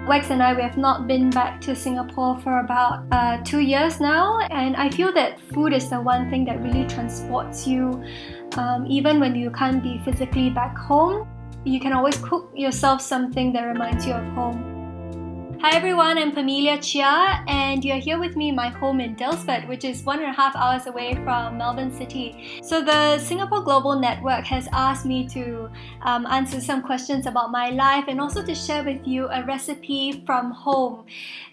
Wax and I, we have not been back to Singapore for about 2 years now, and I feel that food is the one thing that really transports you. Even when you can't be physically back home, you can always cook yourself something that reminds you of home. Hi everyone, I'm Pamelia Chia, and you're here with me in my home in Dalesford, which is 1.5 hours away from Melbourne City. So the Singapore Global Network has asked me to answer some questions about my life and also to share with you a recipe from home.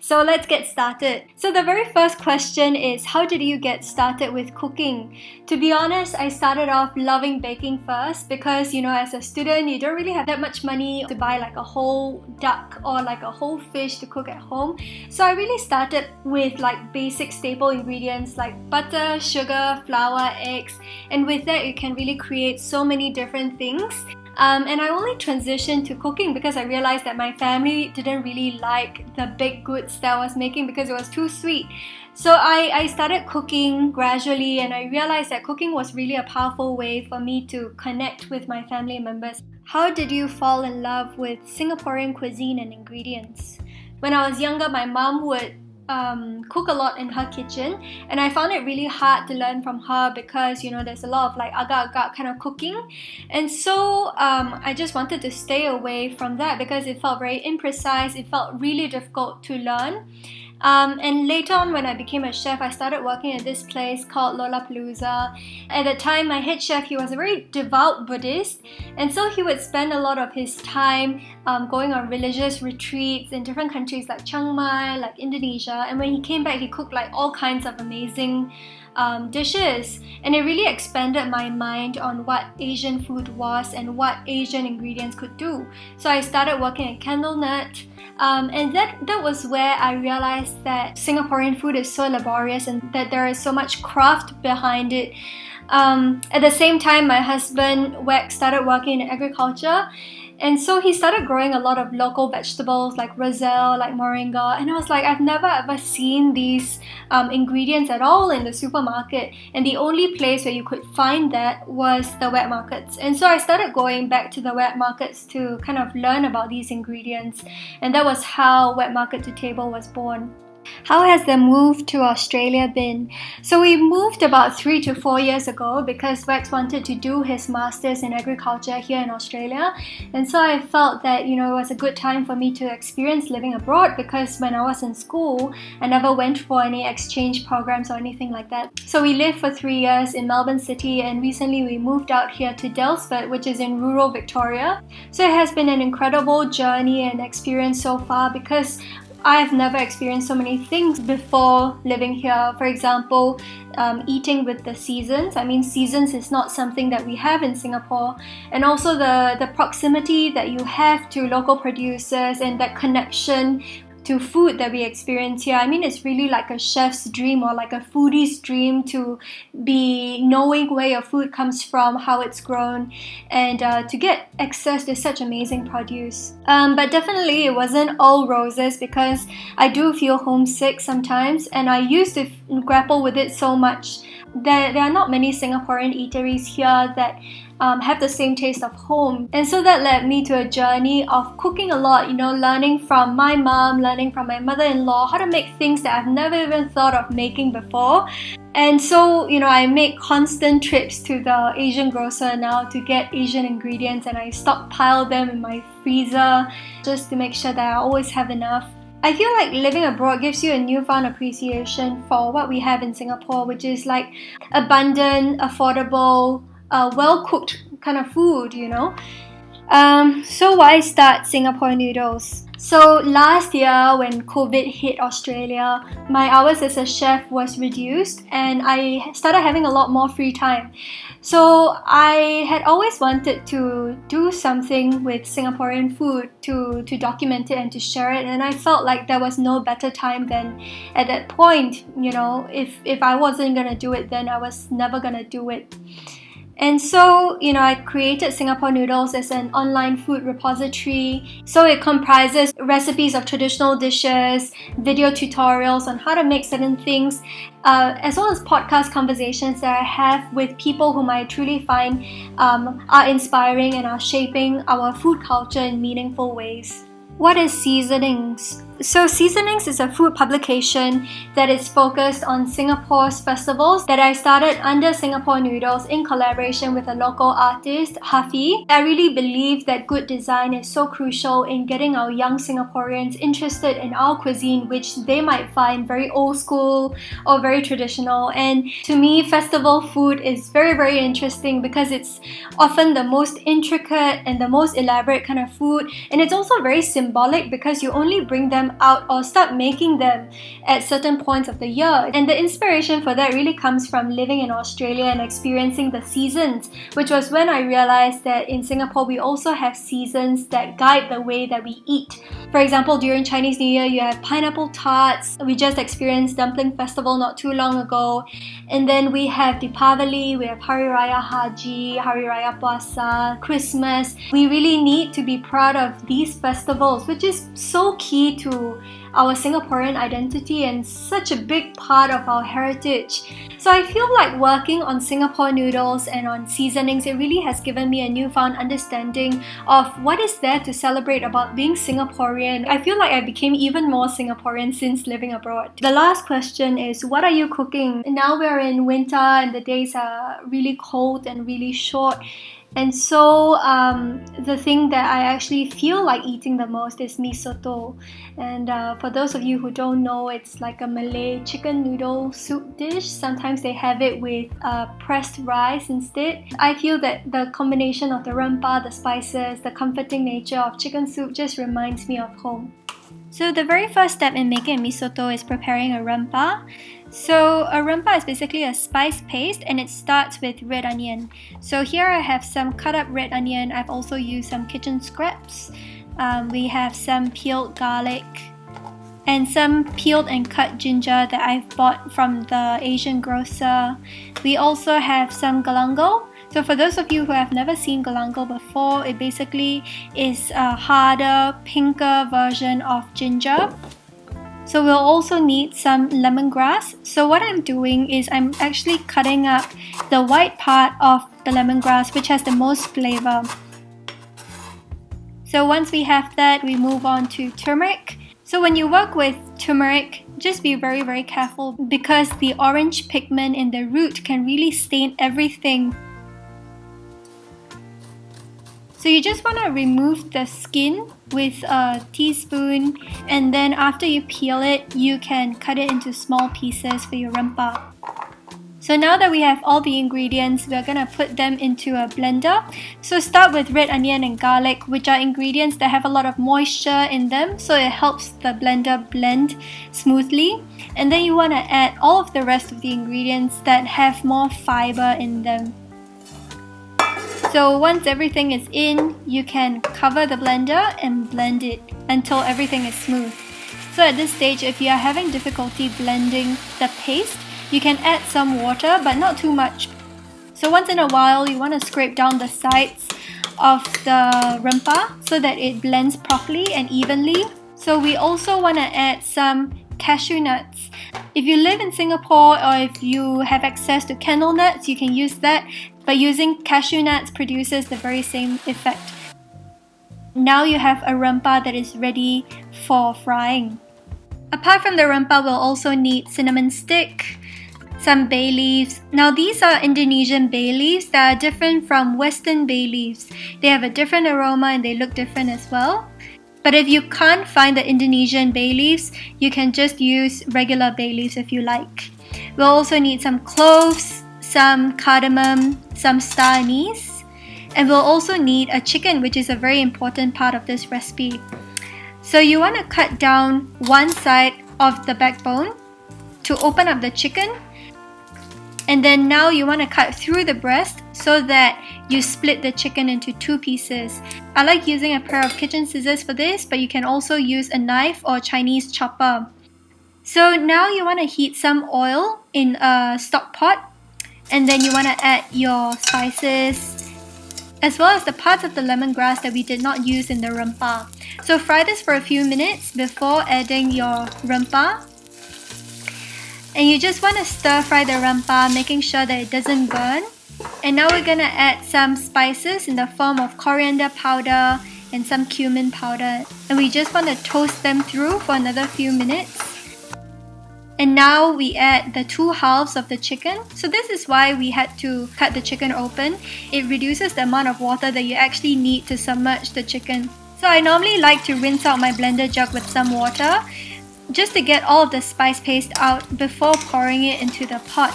So let's get started. So the very first question is, how did you get started with cooking? To be honest, I started off loving baking first because, as a student, you don't really have that much money to buy like a whole duck or like a whole fish to cook at home. So I really started with like basic staple ingredients like butter, sugar, flour, eggs, and with that you can really create so many different things. And I only transitioned to cooking because I realized that my family didn't really like the baked goods that I was making because it was too sweet. So I started cooking gradually, and I realized that cooking was really a powerful way for me to connect with my family members. How did you fall in love with Singaporean cuisine and ingredients? When I was younger, my mom would cook a lot in her kitchen, and I found it really hard to learn from her because there's a lot of like agak-agak kind of cooking, and so I just wanted to stay away from that because it felt very imprecise. It felt really difficult to learn. And later on, when I became a chef, I started working at this place called Lollapalooza. At the time, my head chef, he was a very devout Buddhist, and so he would spend a lot of his time going on religious retreats in different countries like Chiang Mai, like Indonesia, and when he came back, he cooked like all kinds of amazing dishes, and it really expanded my mind on what Asian food was and what Asian ingredients could do. So I started working at Candlenut, and that was where I realized that Singaporean food is so laborious and that there is so much craft behind it. At the same time, my husband Wax started working in agriculture, and so he started growing a lot of local vegetables like roselle, like moringa, and I was like, I've never ever seen these ingredients at all in the supermarket, and the only place where you could find that was the wet markets. And so I started going back to the wet markets to kind of learn about these ingredients, and that was how Wet Market to Table was born. How has the move to Australia been? So we moved about 3 to 4 years ago because Wax wanted to do his Masters in Agriculture here in Australia, and so I felt that it was a good time for me to experience living abroad because when I was in school, I never went for any exchange programs or anything like that. So we lived for 3 years in Melbourne City, and recently we moved out here to Dalesford, which is in rural Victoria. So it has been an incredible journey and experience so far because I've never experienced so many things before living here. For example, eating with the seasons. I mean, seasons is not something that we have in Singapore. And also the proximity that you have to local producers and that connection to food that we experience here. I mean, it's really like a chef's dream or like a foodie's dream to be knowing where your food comes from, how it's grown, and to get access to such amazing produce. But definitely it wasn't all roses because I do feel homesick sometimes, and I used to grapple with it so much. There are not many Singaporean eateries here that have the same taste of home, and so that led me to a journey of cooking a lot, learning from my mom, learning from my mother-in-law how to make things that I've never even thought of making before. And so I make constant trips to the Asian grocer now to get Asian ingredients, and I stockpile them in my freezer just to make sure that I always have enough. I feel like living abroad gives you a newfound appreciation for what we have in Singapore, which is like abundant, affordable, well-cooked kind of food, So why start Singapore Noodles? So last year when COVID hit Australia, my hours as a chef was reduced and I started having a lot more free time. So I had always wanted to do something with Singaporean food to document it and to share it, and I felt like there was no better time than at that point. If I wasn't gonna do it, then I was never gonna do it. And so, I created Singapore Noodles as an online food repository. So it comprises recipes of traditional dishes, video tutorials on how to make certain things, as well as podcast conversations that I have with people whom I truly find are inspiring and are shaping our food culture in meaningful ways. What is seasonings? So Seasonings is a food publication that is focused on Singapore's festivals that I started under Singapore Noodles in collaboration with a local artist, Hafi. I really believe that good design is so crucial in getting our young Singaporeans interested in our cuisine, which they might find very old school or very traditional. And to me, festival food is very, very interesting because it's often the most intricate and the most elaborate kind of food. And it's also very symbolic because you only bring them out or start making them at certain points of the year. And the inspiration for that really comes from living in Australia and experiencing the seasons, which was when I realized that in Singapore we also have seasons that guide the way that we eat. For example, during Chinese New Year you have pineapple tarts. We just experienced Dumpling Festival not too long ago. And then we have Deepavali, we have Hari Raya Haji, Hari Raya Puasa, Christmas. We really need to be proud of these festivals, which is so key to our Singaporean identity and such a big part of our heritage. So I feel like working on Singapore Noodles and on seasonings, it really has given me a newfound understanding of what is there to celebrate about being Singaporean. I feel like I became even more Singaporean since living abroad. The last question is, what are you cooking? Now we're in winter and the days are really cold and really short. And so the thing that I actually feel like eating the most is Mee Soto. And for those of you who don't know, it's like a Malay chicken noodle soup dish. Sometimes they have it with pressed rice instead. I feel that the combination of the rempah, the spices, the comforting nature of chicken soup just reminds me of home. So the very first step in making a Mee Soto is preparing a rempah. So a rempah is basically a spice paste and it starts with red onion. So here I have some cut up red onion. I've also used some kitchen scraps. We have some peeled garlic and some peeled and cut ginger that I've bought from the Asian grocer. We also have some galangal. So for those of you who have never seen galangal before, it basically is a harder, pinker version of ginger. So we'll also need some lemongrass. So what I'm doing is I'm actually cutting up the white part of the lemongrass, which has the most flavor. So once we have that, we move on to turmeric. So when you work with turmeric, just be very, very careful because the orange pigment in the root can really stain everything. So you just want to remove the skin with a teaspoon, and then after you peel it, you can cut it into small pieces for your rempah. So now that we have all the ingredients, we're going to put them into a blender. So start with red onion and garlic, which are ingredients that have a lot of moisture in them, so it helps the blender blend smoothly. And then you want to add all of the rest of the ingredients that have more fiber in them. So once everything is in, you can cover the blender and blend it until everything is smooth. So at this stage, if you are having difficulty blending the paste, you can add some water, but not too much. So once in a while, you want to scrape down the sides of the rempah so that it blends properly and evenly. So we also want to add some cashew nuts. If you live in Singapore or if you have access to candlenuts, you can use that. But using cashew nuts produces the very same effect. Now you have a rempah that is ready for frying. Apart from the rempah, we'll also need cinnamon stick, some bay leaves. Now these are Indonesian bay leaves that are different from Western bay leaves. They have a different aroma and they look different as well. But if you can't find the Indonesian bay leaves, you can just use regular bay leaves if you like. We'll also need some cloves, some cardamom, some star anise, and we'll also need a chicken, which is a very important part of this recipe. So you want to cut down one side of the backbone to open up the chicken, and then now you want to cut through the breast so that you split the chicken into two pieces. I like using a pair of kitchen scissors for this, but you can also use a knife or a Chinese chopper. So now you want to heat some oil in a stock pot. And then you want to add your spices as well as the parts of the lemongrass that we did not use in the rempah. So fry this for a few minutes before adding your rempah. And you just want to stir fry the rempah, making sure that it doesn't burn. And now we're going to add some spices in the form of coriander powder and some cumin powder. And we just want to toast them through for another few minutes. And now we add the 2 halves of the chicken. So this is why we had to cut the chicken open. It reduces the amount of water that you actually need to submerge the chicken. So I normally like to rinse out my blender jug with some water just to get all of the spice paste out before pouring it into the pot.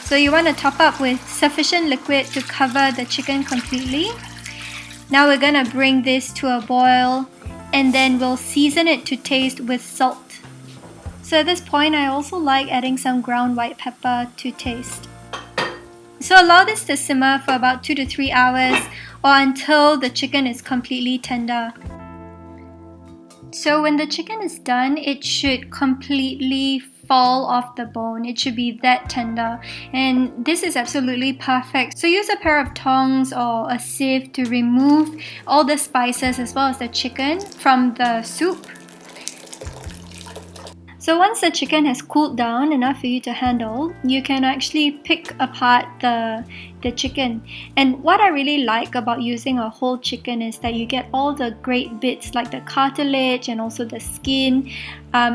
So you want to top up with sufficient liquid to cover the chicken completely. Now we're going to bring this to a boil and then we'll season it to taste with salt. So at this point, I also like adding some ground white pepper to taste. So allow this to simmer for about 2 to 3 hours or until the chicken is completely tender. So when the chicken is done, it should completely fall off the bone. It should be that tender, and this is absolutely perfect. So use a pair of tongs or a sieve to remove all the spices as well as the chicken from the soup. So once the chicken has cooled down enough for you to handle, you can actually pick apart the chicken. And what I really like about using a whole chicken is that you get all the great bits like the cartilage and also the skin.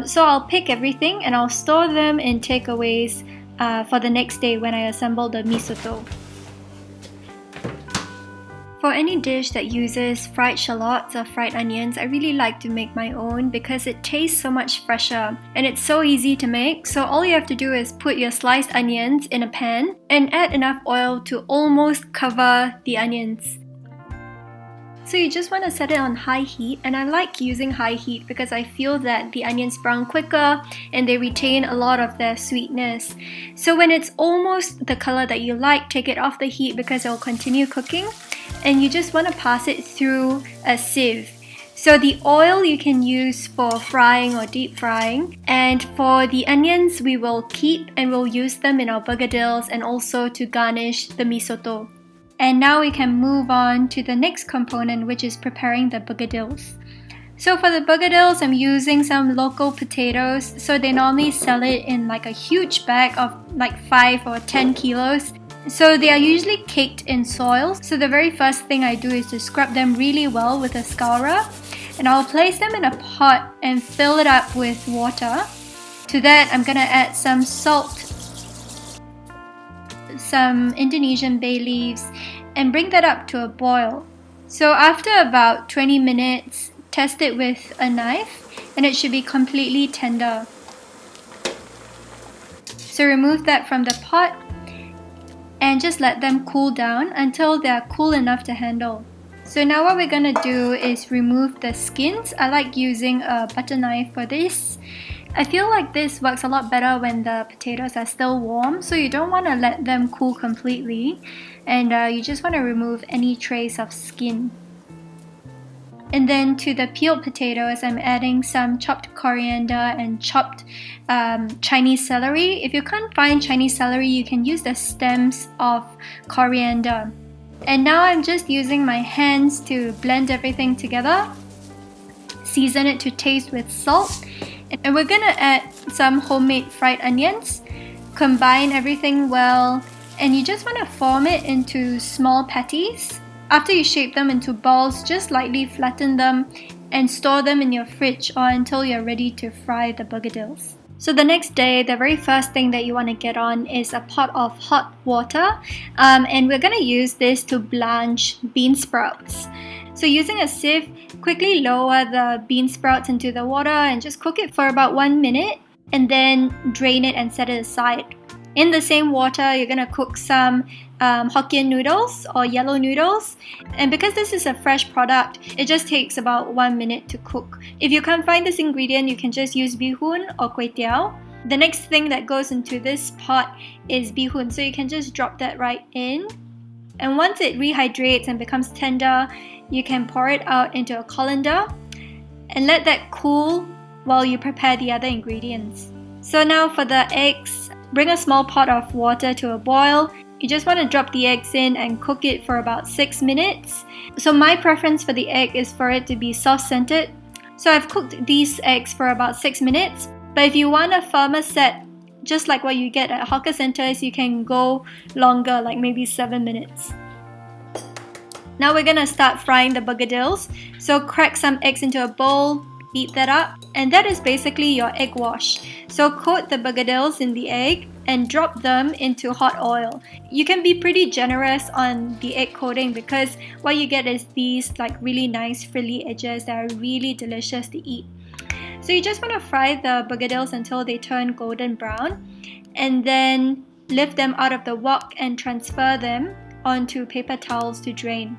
So I'll pick everything and I'll store them in takeaways for the next day when I assemble the Mee Soto. For any dish that uses fried shallots or fried onions, I really like to make my own because it tastes so much fresher and it's so easy to make. So all you have to do is put your sliced onions in a pan and add enough oil to almost cover the onions. So you just want to set it on high heat, and I like using high heat because I feel that the onions brown quicker and they retain a lot of their sweetness. So when it's almost the color that you like, take it off the heat because it will continue cooking, and you just want to pass it through a sieve. So the oil you can use for frying or deep frying, and for the onions we will keep and we'll use them in our begedils and also to garnish the Mee Soto. And now we can move on to the next component, which is preparing the begedils. So for the begedils, I'm using some local potatoes. So they normally sell it in like a huge bag of like 5 or 10 kilos. So they are usually caked in soil. So the very first thing I do is to scrub them really well with a scourer. And I'll place them in a pot and fill it up with water. To that, I'm gonna add some salt, some Indonesian bay leaves, and bring that up to a boil. So after about 20 minutes, test it with a knife and it should be completely tender. So remove that from the pot and just let them cool down until they are cool enough to handle. So now what we're gonna do is remove the skins. I like using a butter knife for this. I feel like this works a lot better when the potatoes are still warm, so you don't want to let them cool completely, and you just want to remove any trace of skin. And then to the peeled potatoes, I'm adding some chopped coriander and chopped Chinese celery. If you can't find Chinese celery, you can use the stems of coriander. And now I'm just using my hands to blend everything together, season it to taste with salt. And we're gonna add some homemade fried onions, combine everything well, and you just want to form it into small patties. After you shape them into balls, just lightly flatten them and store them in your fridge or until you're ready to fry the begedils. So the next day, the very first thing that you want to get on is a pot of hot water, and we're gonna use this to blanch bean sprouts. So using a sieve, quickly lower the bean sprouts into the water and just cook it for about 1 minute and then drain it and set it aside. In the same water, you're going to cook some Hokkien noodles or yellow noodles, and because this is a fresh product, it just takes about 1 minute to cook. If you can't find this ingredient, you can just use bihun or kway teow. The next thing that goes into this pot is bihun, so you can just drop that right in. And once it rehydrates and becomes tender, you can pour it out into a colander and let that cool while you prepare the other ingredients. So now for the eggs, bring a small pot of water to a boil. You just want to drop the eggs in and cook it for about 6 minutes. So my preference for the egg is for it to be soft-centered. So I've cooked these eggs for about 6 minutes. But if you want a firmer set, just like what you get at hawker centers, you can go longer, like maybe 7 minutes. Now we're gonna start frying the begedils. So crack some eggs into a bowl, beat that up, and that is basically your egg wash. So coat the begedils in the egg and drop them into hot oil. You can be pretty generous on the egg coating because what you get is these like really nice frilly edges that are really delicious to eat. So you just want to fry the begedils until they turn golden brown, and then lift them out of the wok and transfer them onto paper towels to drain.